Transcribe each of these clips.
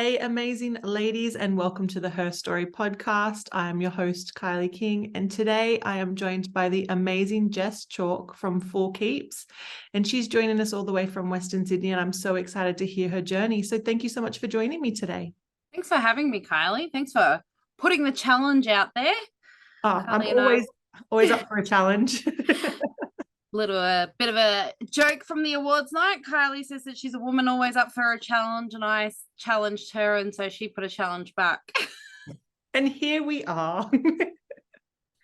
Hey, amazing ladies, and welcome to the HerStory podcast. I am your host, Kylie King, and today I am joined by the amazing Jess Chalk from Four Keeps, and she's joining us all the way from Western Sydney, and I'm so excited to hear her journey. So thank you so much for joining me today. Thanks for having me, Kylie. Thanks for putting the challenge out there. Oh, I'm Kylie and I, always up for a challenge. little bit of a joke from the awards night. Kylie says that she's a woman always up for a challenge, and I challenged her, and so she put a challenge back. And here we are.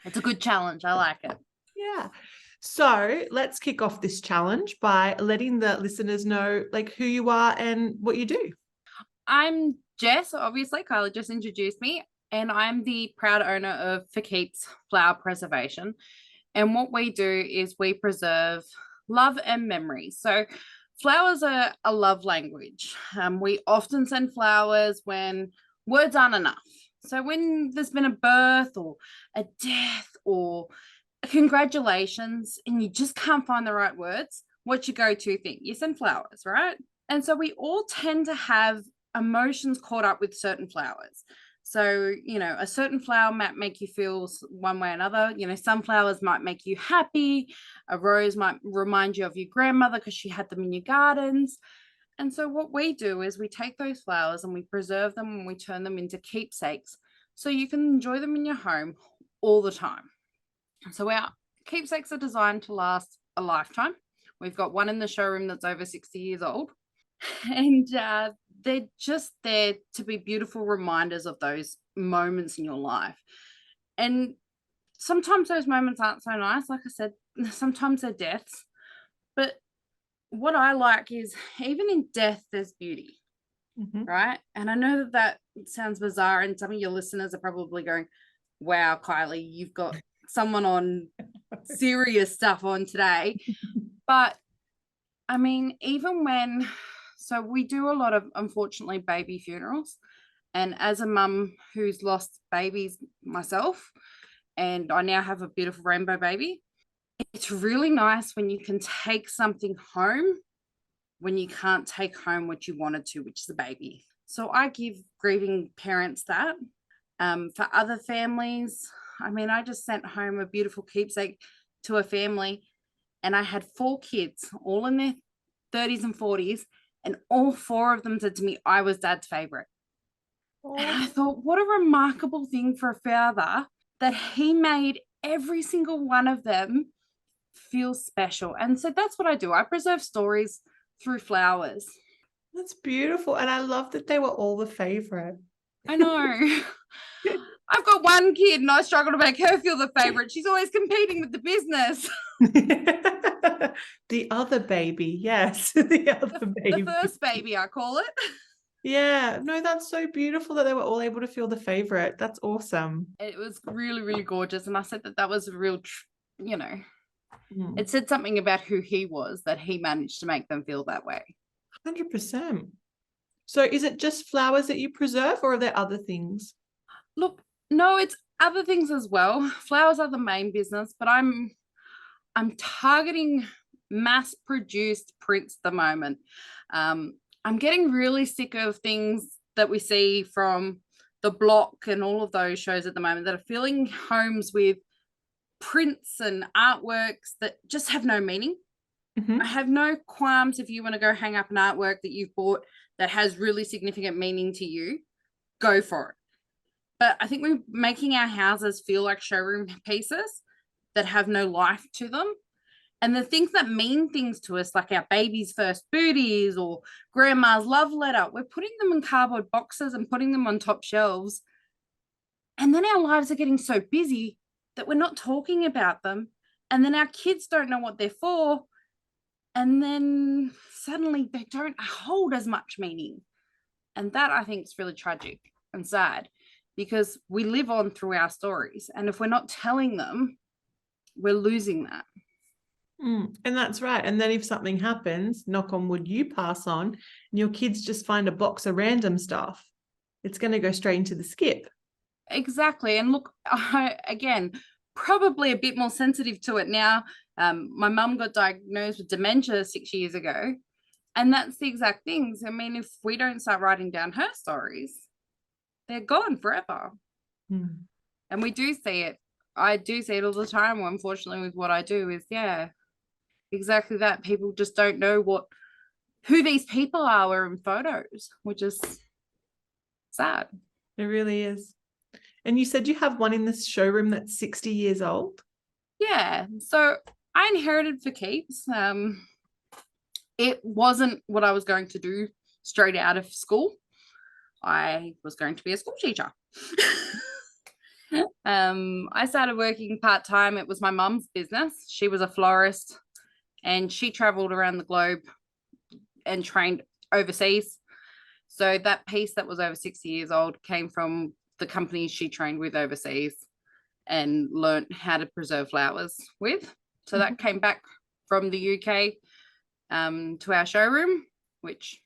It's a good challenge. I like it. Yeah. So let's kick off this challenge by letting the listeners know who you are and what you do. I'm Jess, obviously. Kylie just introduced me, and I'm the proud owner of For Keeps Flower Preservation. And what we do is we preserve love and memory. So flowers are a love language. We often send flowers when words aren't enough. So when there's been a birth or a death or a congratulations and you just can't find the right words, what's your go-to thing? You send flowers, right? And so we all tend to have emotions caught up with certain flowers. So, a certain flower might make you feel one way or another. Some flowers might make you happy. A rose might remind you of your grandmother because she had them in your gardens. And so what we do is we take those flowers and we preserve them and we turn them into keepsakes so you can enjoy them in your home all the time. So our keepsakes are designed to last a lifetime. We've got one in the showroom that's over 60 years old. And they're just there to be beautiful reminders of those moments in your life. And sometimes those moments aren't so nice. Like I said, sometimes they're deaths. But what I like is even in death, there's beauty, right? And I know that sounds bizarre, and some of your listeners are probably going, wow, Kylie, you've got someone on serious stuff on today. But I mean, even when... So we do a lot of, unfortunately, baby funerals. And as a mum who's lost babies myself, and I now have a beautiful rainbow baby, it's really nice when you can take something home when you can't take home what you wanted to, which is a baby. So I give grieving parents that. For other families, I mean, I just sent home a beautiful keepsake to a family, and I had 4 kids, all in their 30s and 40s. And all 4 of them said to me, I was dad's favorite. Oh. And I thought, what a remarkable thing for a father that he made every single one of them feel special. And so that's what I do. I preserve stories through flowers. That's beautiful. And I love that they were all the favorite. I know. I've got one kid and I struggle to make her feel the favorite. She's always competing with the business. The other baby, yes. The first baby, I call it. Yeah, no, that's so beautiful that they were all able to feel the favorite. That's awesome. It was really, really gorgeous. And I said that was a real, it said something about who he was, that he managed to make them feel that way. 100%. So is it just flowers that you preserve, or are there other things? Look, no, it's other things as well. Flowers are the main business, but I'm targeting mass-produced prints at the moment. I'm getting really sick of things that we see from The Block and all of those shows at the moment that are filling homes with prints and artworks that just have no meaning. I have no qualms if you want to go hang up an artwork that you've bought that has really significant meaning to you, go for it. But I think we're making our houses feel like showroom pieces that have no life to them. And the things that mean things to us, like our baby's first booties or grandma's love letter, we're putting them in cardboard boxes and putting them on top shelves. And then our lives are getting so busy that we're not talking about them. And then our kids don't know what they're for. And then suddenly they don't hold as much meaning. And that, I think, is really tragic and sad, because we live on through our stories. And if we're not telling them, we're losing that. And that's right. And then if something happens, knock on wood, you pass on, and your kids just find a box of random stuff, it's going to go straight into the skip. Exactly. And look, again, probably a bit more sensitive to it now. My mum got diagnosed with dementia 6 years ago. And that's the exact things. I mean, if we don't start writing down her stories, they're gone forever. Mm. And we do see it. I do see it all the time, unfortunately, with what I do is, exactly that. People just don't know who these people are in photos, which is sad. It really is. And you said you have one in this showroom that's 60 years old? Yeah. So I inherited for keeps. It wasn't what I was going to do straight out of school. I was going to be a school teacher. I started working part-time. It was my mum's business. She was a florist and she traveled around the globe and trained overseas. So that piece that was over 60 years old came from the companies she trained with overseas and learned how to preserve flowers with. So that came back from the UK to our showroom, which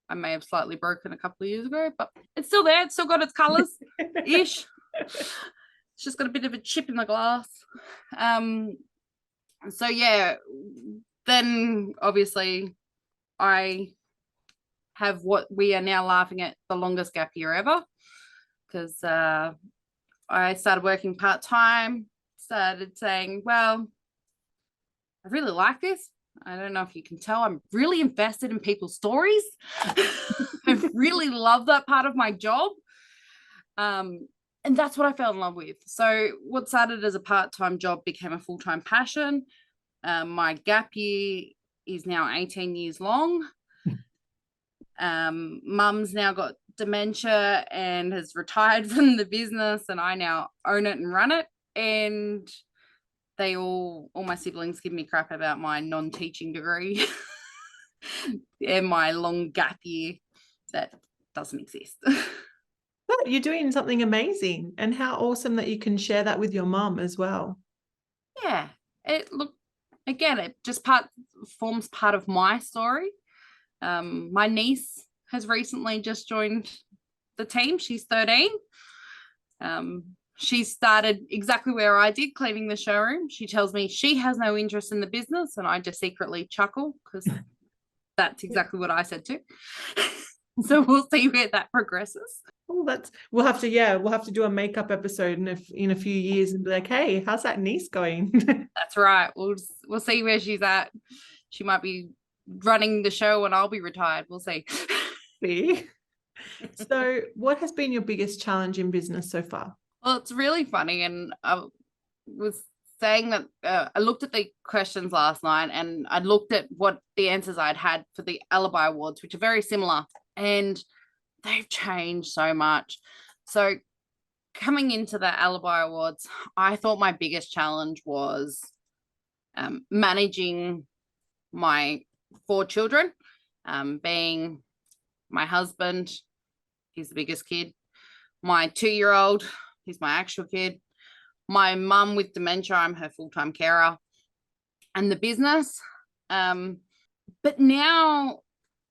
I may have slightly broken a couple of years ago, but it's still there. It's still got its colours-ish. It's just got a bit of a chip in the glass. So yeah, then obviously I have what we are now laughing at the longest gap year ever, because I started working part-time, started saying, well, I really like this. I don't know if you can tell, I'm really invested in people's stories. I really love that part of my job. And that's what I fell in love with. So what started as a part-time job became a full-time passion. My gap year is now 18 years long. Mum's now got dementia and has retired from the business, and I now own it and run it. And all my siblings give me crap about my non-teaching degree and my long gap year that doesn't exist. But you're doing something amazing, and how awesome that you can share that with your mum as well. Yeah, it just forms part of my story. My niece has recently just joined the team. She's 13. She started exactly where I did, cleaning the showroom. She tells me she has no interest in the business, and I just secretly chuckle because that's exactly what I said too. So we'll see where that progresses. Oh, we'll have to do a makeup episode in a few years and be like, hey, how's that niece going? That's right. We'll see where she's at. She might be running the show and I'll be retired. We'll see. See? So what has been your biggest challenge in business so far? Well, it's really funny, and I was saying that I looked at the questions last night and I looked at what the answers I'd had for the ALIBI awards, which are very similar, and they've changed so much. So coming into the ALIBI awards, I thought my biggest challenge was managing my 4 children, being my husband, he's the biggest kid, my 2-year-old, he's my actual kid, my mum with dementia, I'm her full-time carer, and the business. But now,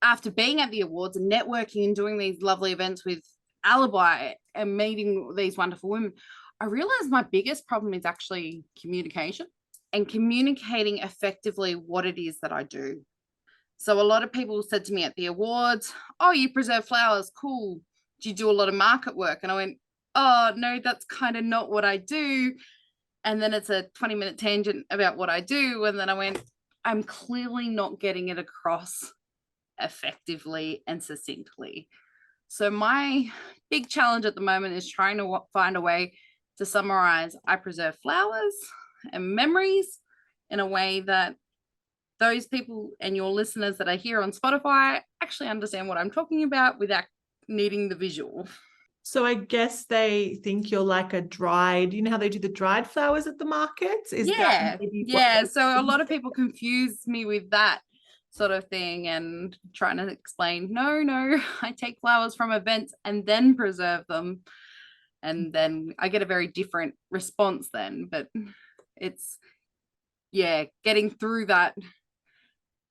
after being at the awards and networking and doing these lovely events with ALIBI and meeting these wonderful women, I realized my biggest problem is actually communication and communicating effectively what it is that I do. So a lot of people said to me at the awards, oh, you preserve flowers, cool. Do you do a lot of market work? And I went, oh, no, that's kind of not what I do. And then it's a 20-minute tangent about what I do. And then I went, I'm clearly not getting it across effectively and succinctly. So my big challenge at the moment is trying to find a way to summarize I preserve flowers and memories in a way that those people and your listeners that are here on Spotify actually understand what I'm talking about without needing the visual. So I guess they think you're like a dried, you know how they do the dried flowers at the markets? Yeah. So a lot of people confuse me with that sort of thing and trying to explain, no, I take flowers from events and then preserve them. And then I get a very different response then, but it's, getting through that.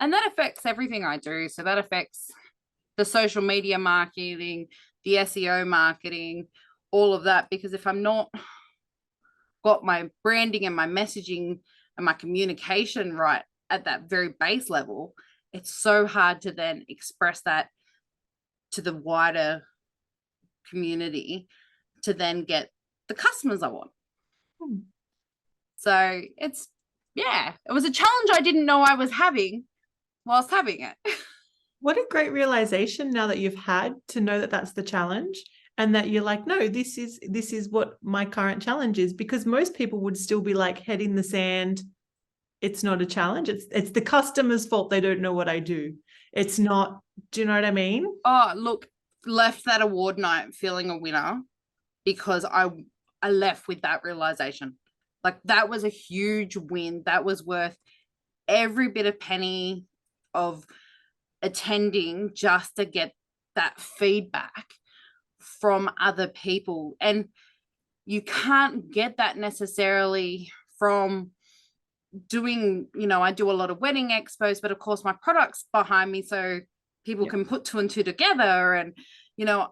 And that affects everything I do. So that affects the social media marketing, the SEO marketing, all of that, because if I'm not got my branding and my messaging and my communication right at that very base level, it's so hard to then express that to the wider community to then get the customers I want. So it's, yeah, it was a challenge I didn't know I was having whilst having it. What a great realization now that you've had to know that that's the challenge, and that you're like, no, this is what my current challenge is, because most people would still be like head in the sand. It's not a challenge. It's the customer's fault. They don't know what I do. It's not, do you know what I mean? Oh, look, left that award night feeling a winner because I left with that realization. Like, that was a huge win. That was worth every bit of penny of attending just to get that feedback from other people. And you can't get that necessarily from doing, I do a lot of wedding expos, but of course my product's behind me so people can put two and two together. And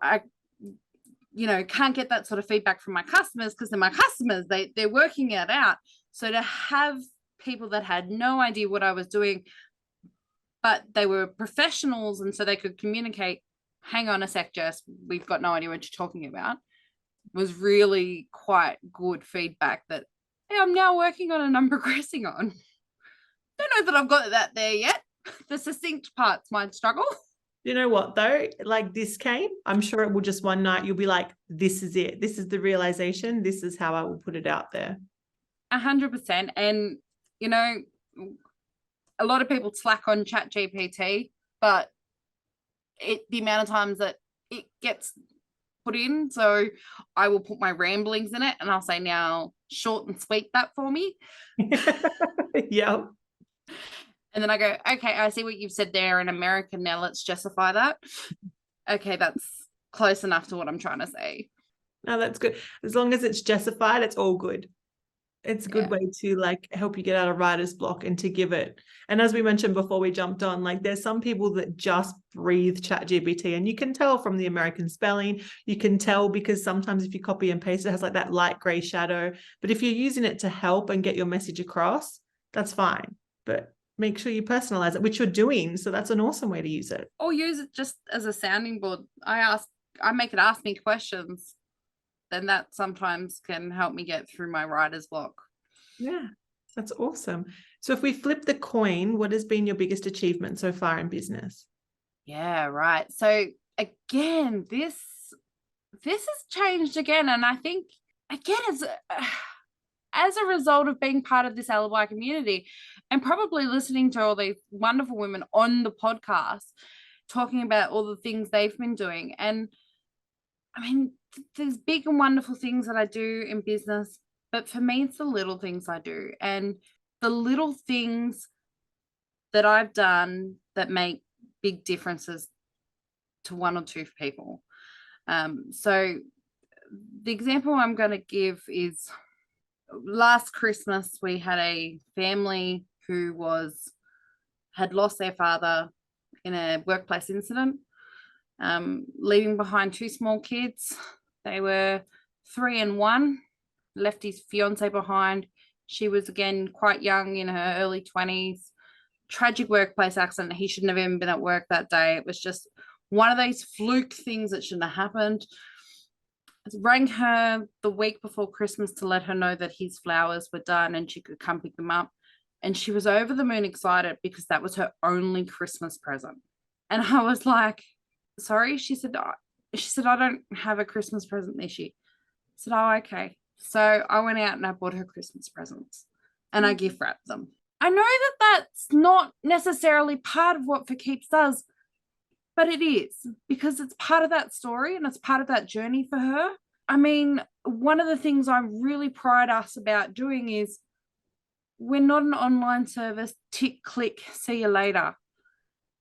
I can't get that sort of feedback from my customers because they're my customers. They're working it out. So to have people that had no idea what I was doing, but they were professionals, and so they could communicate, hang on a sec, Jess, we've got no idea what you're talking about, was really quite good feedback that, hey, I'm now working on and I'm progressing on. Don't know that I've got that there yet. The succinct parts might struggle. You know what though? Like, this came, I'm sure it will just one night you'll be like, this is it. This is the realization. This is how I will put it out there. 100%. And, a lot of people slack on ChatGPT, but the amount of times that it gets put in, so I will put my ramblings in it and I'll say, now short and sweet that for me. Yeah. And then I go, okay, I see what you've said there in American. Now let's justify that. Okay, that's close enough to what I'm trying to say. No, that's good. As long as it's justified, it's all good. It's a good way to like help you get out of writer's block and to give it. And as we mentioned before we jumped on, like, there's some people that just breathe ChatGPT, and you can tell from the American spelling. You can tell because sometimes if you copy and paste, it has like that light gray shadow. But if you're using it to help and get your message across, that's fine. But make sure you personalize it, which you're doing. So that's an awesome way to use it. Or use it just as a sounding board. I make it ask me questions. Then that sometimes can help me get through my writer's block. Yeah, that's awesome. So if we flip the coin, what has been your biggest achievement so far in business? Yeah, right. So again, this has changed again. And I think, again, as a result of being part of this ALIBI community and probably listening to all these wonderful women on the podcast talking about all the things they've been doing. And I mean, there's big and wonderful things that I do in business, but for me, it's the little things I do, and the little things that I've done that make big differences to one or two people. So the example I'm going to give is last Christmas, we had a family who had lost their father in a workplace incident, leaving behind two small kids. They were 3 and 1, left his fiance behind. She was, again, quite young, in her early 20s. Tragic workplace accident. He shouldn't have even been at work that day. It was just one of those fluke things that shouldn't have happened. I rang her the week before Christmas to let her know that his flowers were done and she could come pick them up. And she was over the moon excited because that was her only Christmas present. And I was like, sorry? She said, I don't have a Christmas present this year. I said, oh, okay. So I went out and I bought her Christmas presents and I gift wrapped them. I know that that's not necessarily part of what For Keeps does, but it is, because it's part of that story and it's part of that journey for her. I mean, one of the things I really pride us about doing is we're not an online service, tick, click, see you later.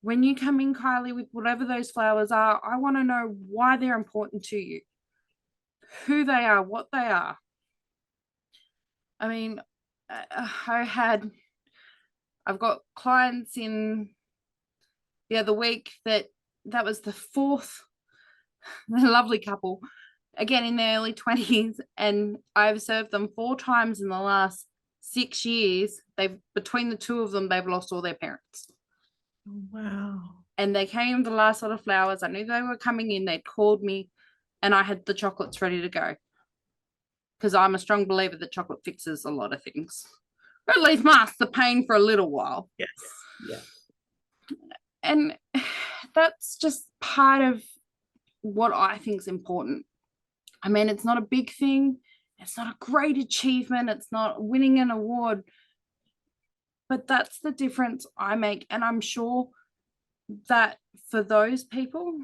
When you come in, Kylie, with whatever those flowers are, I want to know why they're important to you, who they are, what they are. I mean, I've got clients in the other week that was the fourth, the lovely couple, again in their early 20s, and I've served them 4 times in the last 6 years. Between the two of them, they've lost all their parents. Oh, wow. And they came, the last lot of flowers. I knew they were coming in. They'd called me, and I had the chocolates ready to go, because I'm a strong believer that chocolate fixes a lot of things, or at least masks the pain for a little while. Yes. Yeah. And that's just part of what I think is important. I mean, it's not a big thing. It's not a great achievement. It's not winning an award. But that's the difference I make. And I'm sure that for those people,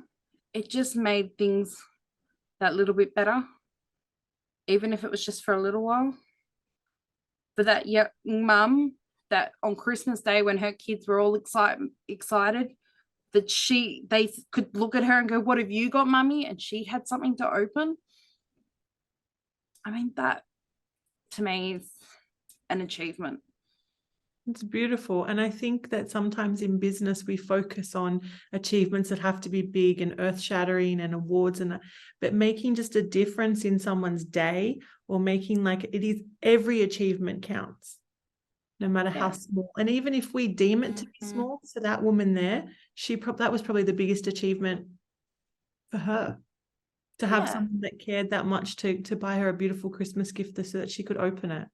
it just made things that little bit better, even if it was just for a little while. For that young mum, that on Christmas Day when her kids were all excited, that they could look at her and go, "What have you got, mummy?" And she had something to open. I mean, that to me is an achievement. It's beautiful. And I think that sometimes in business, we focus on achievements that have to be big and earth-shattering and awards, but making just a difference in someone's day, or making like it is, every achievement counts, no matter how small. And even if we deem it to be small, so that woman there, that was probably the biggest achievement for her, to have someone that cared that much to buy her a beautiful Christmas gift so that she could open it.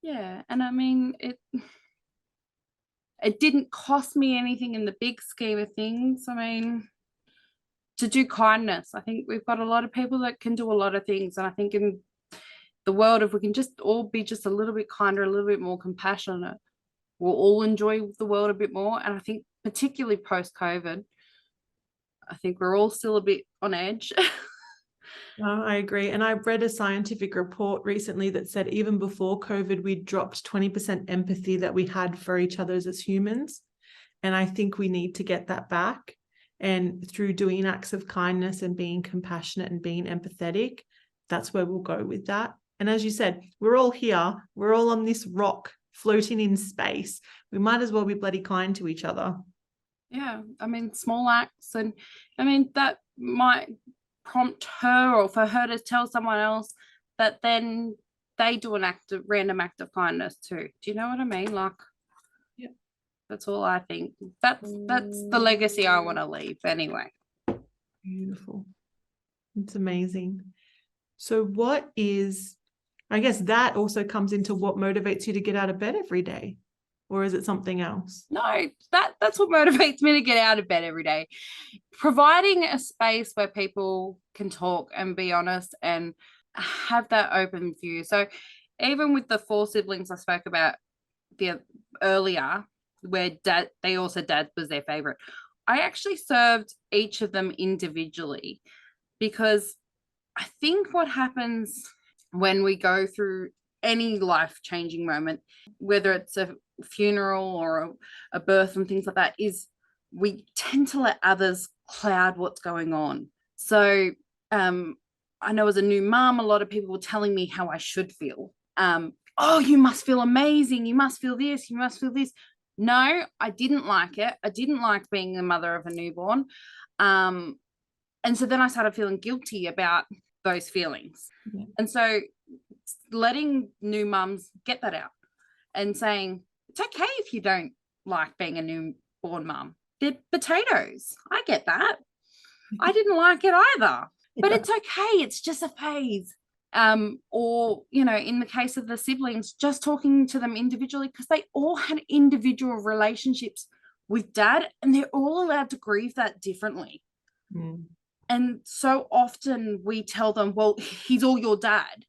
Yeah. And I mean, it didn't cost me anything in the big scheme of things. I mean, to do kindness, I think we've got a lot of people that can do a lot of things. And I think in the world, if we can just all be just a little bit kinder, a little bit more compassionate, we'll all enjoy the world a bit more. And I think particularly post-COVID, I think we're all still a bit on edge. No, I agree. And I read a scientific report recently that said even before COVID, we dropped 20% empathy that we had for each other as humans. And I think we need to get that back. And through doing acts of kindness and being compassionate and being empathetic, that's where we'll go with that. And as you said, we're all here. We're all on this rock floating in space. We might as well be bloody kind to each other. Yeah. I mean, small acts. And I mean, that might prompt her, or for her to tell someone else, that then they do a random act of kindness too. Do you know what I mean? Like, yeah, that's all I think. That's the legacy I want to leave anyway. Beautiful. It's amazing. So I guess that also comes into what motivates you to get out of bed every day, or is it something else? No, that's what motivates me to get out of bed every day. Providing a space where people can talk and be honest and have that open view. So even with the 4 siblings I spoke about earlier, where dad was their favorite, I actually served each of them individually, because I think what happens when we go through any life-changing moment, whether it's a funeral or a birth and things like that, is we tend to let others cloud what's going on. So I know as a new mom, a lot of people were telling me how I should feel. Oh, you must feel amazing. You must feel this. You must feel this. No, I didn't like it. I didn't like being the mother of a newborn. And so then I started feeling guilty about those feelings. Yeah. And so letting new mums get that out and saying, it's okay if you don't like being a newborn mum. They're potatoes. I get that. I didn't like it either, but it's okay. It's just a phase. Or, you know, in the case of the siblings, just talking to them individually, because they all had individual relationships with dad, and they're all allowed to grieve that differently. Mm. And so often we tell them, well, he's all your dad.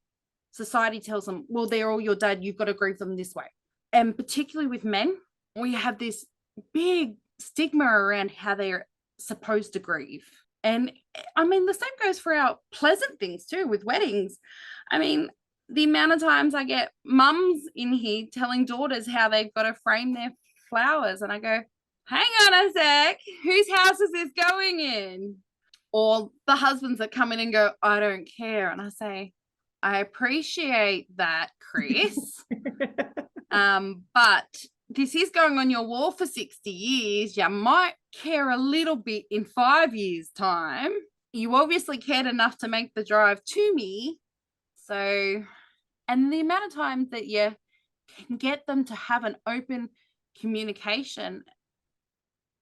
Society tells them, well, they're all your dad. You've got to grieve them this way. And particularly with men, we have this big stigma around how they're supposed to grieve. And I mean, the same goes for our pleasant things too, with weddings. I mean, the amount of times I get mums in here telling daughters how they've got to frame their flowers. And I go, hang on a sec, whose house is this going in? Or the husbands that come in and go, I don't care. And I say, I appreciate that, Chris. But this is going on your wall for 60 years. You might care a little bit in 5 years' time. You obviously cared enough to make the drive to me. So, and the amount of times that you can get them to have an open communication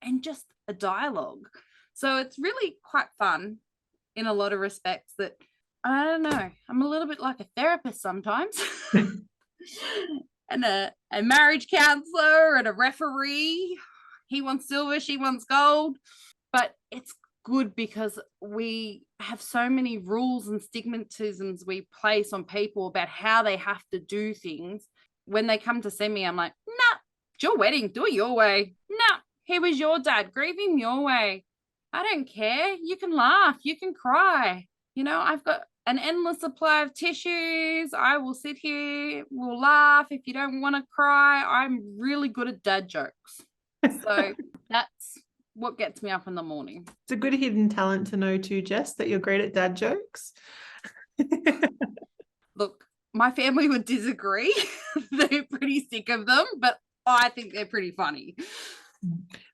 and just a dialogue. So it's really quite fun in a lot of respects. That, I don't know, I'm a little bit like a therapist sometimes. And a marriage counselor and a referee. He wants silver, she wants gold. But it's good because we have so many rules and stigmatisms we place on people about how they have to do things. When they come to see me, I'm like, nah, it's your wedding, do it your way. Nah, he was your dad, grieve him your way. I don't care. You can laugh, you can cry. You know, I've got an endless supply of tissues. I will sit here, we'll laugh. If you don't want to cry, I'm really good at dad jokes. So that's what gets me up in the morning. It's a good hidden talent to know too, Jess, that you're great at dad jokes. Look, my family would disagree. They're pretty sick of them, but I think they're pretty funny.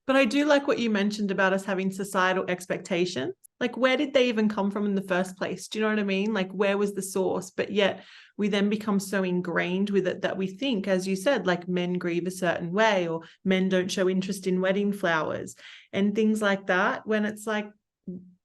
But I do like what you mentioned about us having societal expectations. Like, where did they even come from in the first place? Do you know what I mean? Like, where was the source? But yet we then become so ingrained with it that we think, as you said, like men grieve a certain way, or men don't show interest in wedding flowers and things like that. When it's like,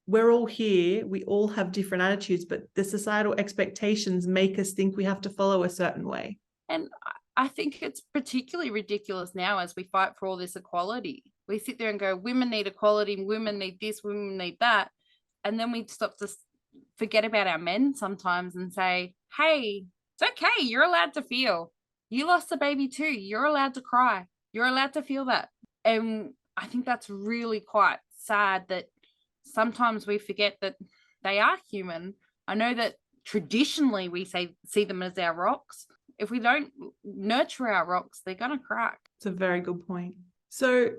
we're all here, we all have different attitudes, but the societal expectations make us think we have to follow a certain way. And I think it's particularly ridiculous now as we fight for all this equality. We sit there and go, women need equality, women need this, women need that. And then we stop to forget about our men sometimes and say, hey, it's okay. You're allowed to feel. You lost a baby too. You're allowed to cry. You're allowed to feel that. And I think that's really quite sad that sometimes we forget that they are human. I know that traditionally we see them as our rocks. If we don't nurture our rocks, they're going to crack. It's a very good point. So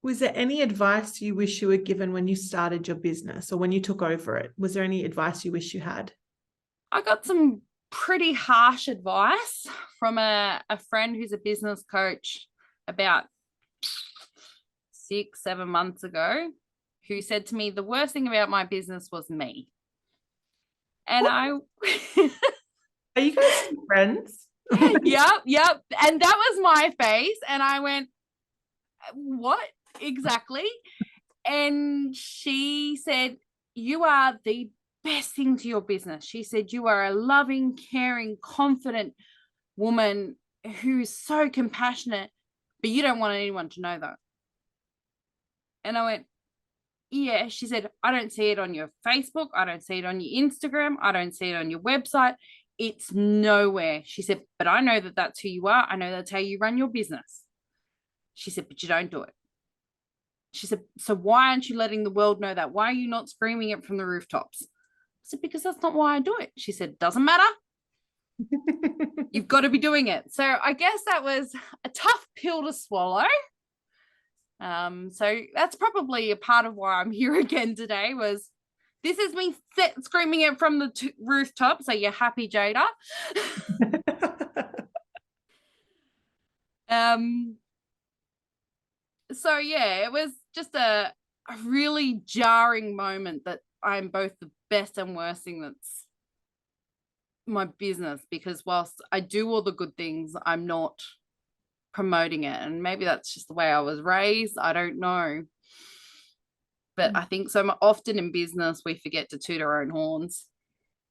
was there any advice you wish you were given when you started your business or when you took over it? Was there any advice you wish you had? I got some pretty harsh advice from a friend who's a business coach about 6-7 months ago, who said to me, the worst thing about my business was me. And Are you guys friends? Yep. And that was my face. And I went, what exactly? And she said, you are the best thing to your business. She said, you are a loving, caring, confident woman who's so compassionate, but you don't want anyone to know that. And I went, yeah. She said, I don't see it on your Facebook. I don't see it on your Instagram. I don't see it on your website. It's nowhere. She said, but I know that that's who you are. I know that's how you run your business. She said, but you don't do it. She said, so why aren't you letting the world know that? Why are you not screaming it from the rooftops? I said, because that's not why I do it. She said, doesn't matter. You've got to be doing it. So I guess that was a tough pill to swallow. So that's probably a part of why I'm here again today. Was this is me screaming it from the rooftop. So you're happy, Jada. So yeah, it was just a really jarring moment that I'm both the best and worst thing that's my business, because whilst I do all the good things, I'm not promoting it. And maybe that's just the way I was raised. I don't know. But I think so often in business, we forget to toot our own horns.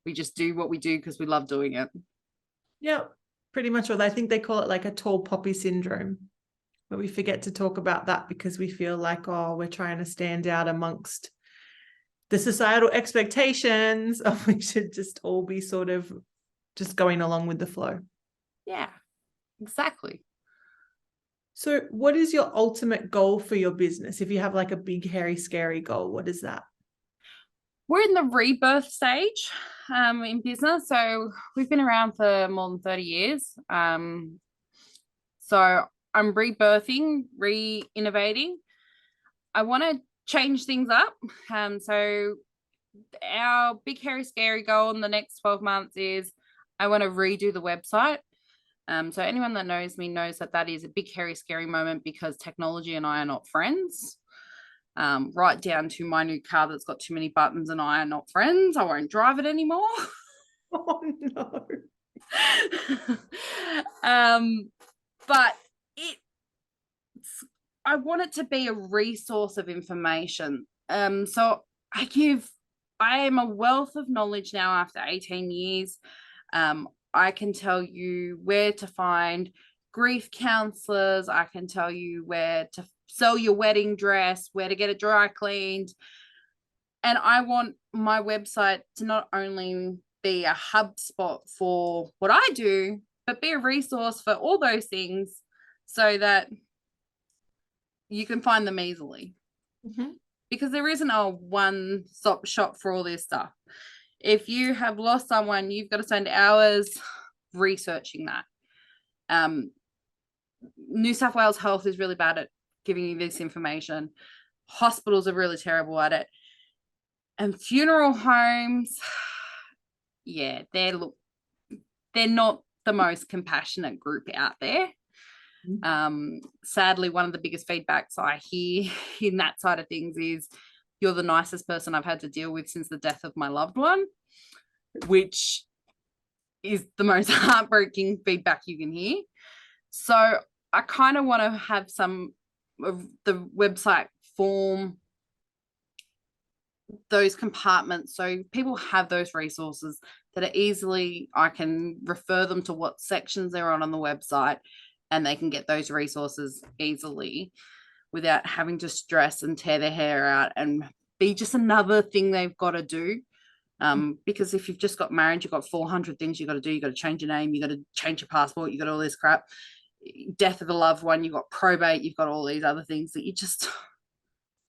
We just do what we do because we love doing it. Yeah, pretty much. Or I think they call it like a tall poppy syndrome, but we forget to talk about that because we feel like, oh, we're trying to stand out amongst the societal expectations, of we should just all be sort of just going along with the flow. Yeah, exactly. So what is your ultimate goal for your business? If you have like a big, hairy, scary goal, what is that? We're in the rebirth stage in business. So we've been around for more than 30 years. So I'm rebirthing, re-innovating. I want to change things up. So our big, hairy, scary goal in the next 12 months is I want to redo the website. So anyone that knows me knows that that is a big, hairy, scary moment, because technology and I are not friends. Right down to my new car that's got too many buttons and I are not friends. I won't drive it anymore. Oh no. But it's I want it to be a resource of information. So I am a wealth of knowledge now after 18 years. I can tell you where to find grief counselors. I can tell you where to sell your wedding dress, where to get it dry cleaned. And I want my website to not only be a hub spot for what I do, but be a resource for all those things so that you can find them easily. Mm-hmm. Because there isn't a one-stop shop for all this stuff. If you have lost someone, you've got to spend hours researching that. New South Wales Health is really bad at giving you this information. Hospitals are really terrible at it. And funeral homes, yeah, they're not the most compassionate group out there. Sadly, one of the biggest feedbacks I hear in that side of things is, you're the nicest person I've had to deal with since the death of my loved one, which is the most heartbreaking feedback you can hear. So I kind of want to have some of the website form those compartments so people have those resources that are easily, I can refer them to what sections they're on the website, and they can get those resources easily without having to stress and tear their hair out and be just another thing they've got to do. Because if you've just got married, you've got 400 things you've got to do. You've got to change your name, you've got to change your passport, you've got all this crap. Death of a loved one, you've got probate, you've got all these other things that you just,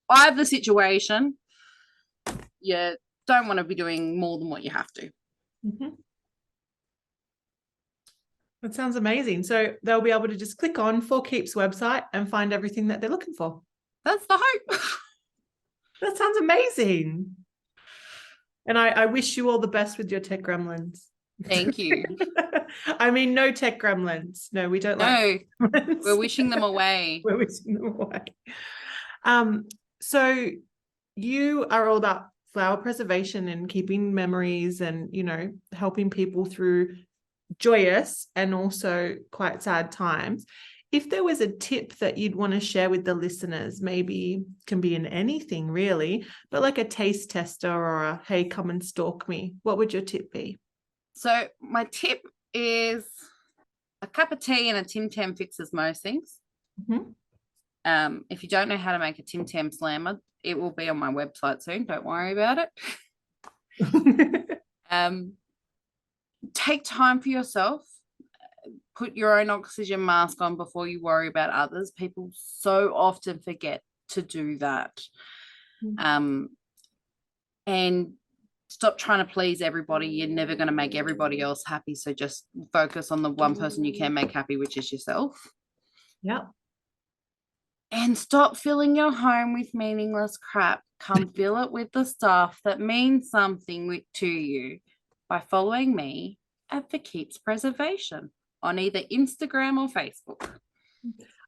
I have the situation. You don't want to be doing more than what you have to. Mm-hmm. That sounds amazing. So they'll be able to just click on For Keeps website and find everything that they're looking for. That's the hope. That sounds amazing. And I wish you all the best with your tech gremlins. Thank you. I mean, no tech gremlins. No, we don't like gremlins. We're wishing them away. We're wishing them away. So you are all about flower preservation and keeping memories and, you know, helping people through joyous and also quite sad times. If there was a tip that you'd want to share with the listeners, maybe can be in anything really, but like a taste tester or a, hey, come and stalk me, what would your tip be? So my tip is a cup of tea and a Tim Tam fixes most things. Mm-hmm. If you don't know how to make a Tim Tam slammer, it will be on my website soon. Don't worry about it. Take time for yourself. Put your own oxygen mask on before you worry about others. People so often forget to do that. Mm-hmm. And stop trying to please everybody. You're never going to make everybody else happy. So just focus on the one person you can make happy, which is yourself. Yeah. And stop filling your home with meaningless crap. Come fill it with the stuff that means something to you by following me at For Keeps Preservation on either Instagram or Facebook.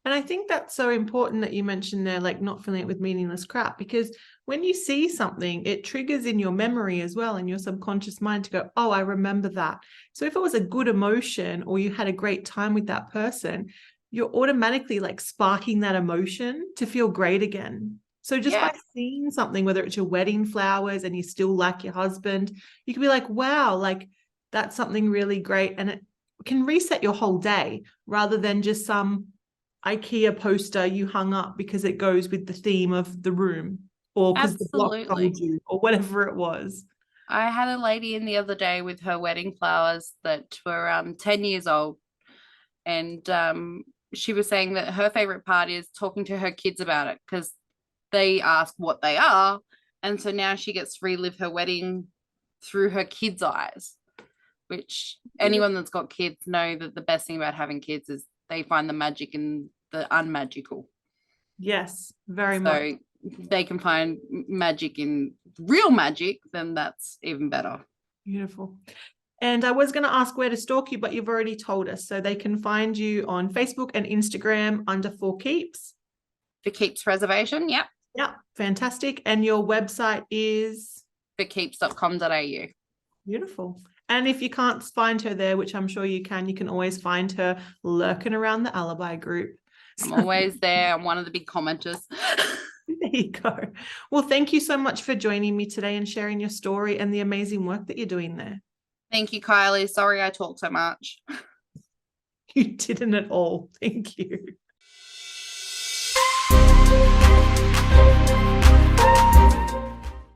And I think that's so important that you mentioned there, like not filling it with meaningless crap, because when you see something, it triggers in your memory as well, in your subconscious mind to go, oh, I remember that. So if it was a good emotion or you had a great time with that person, you're automatically like sparking that emotion to feel great again. So just by seeing something, whether it's your wedding flowers and you still like your husband, you can be like, wow, like that's something really great. And it can reset your whole day rather than just some IKEA poster you hung up because it goes with the theme of the room or because the block told you or whatever it was. I had a lady in the other day with her wedding flowers that were 10 years old, and she was saying that her favorite part is talking to her kids about it because they ask what they are, and so now she gets to relive her wedding through her kids' eyes, which anyone that's got kids know that the best thing about having kids is they find the magic in the unmagical. Yes, very much. So they can find magic in real magic, then that's even better. Beautiful. And I was going to ask where to stalk you, but you've already told us. So they can find you on Facebook and Instagram under For Keeps. For Keeps Preservation, yep. Yeah, fantastic. And your website is? forkeeps.com.au. Beautiful. And if you can't find her there, which I'm sure you can always find her lurking around the ALIBI group. I'm always there. I'm one of the big commenters. There you go. Well, thank you so much for joining me today and sharing your story and the amazing work that you're doing there. Thank you, Kylie. Sorry I talk so much. You didn't at all. Thank you.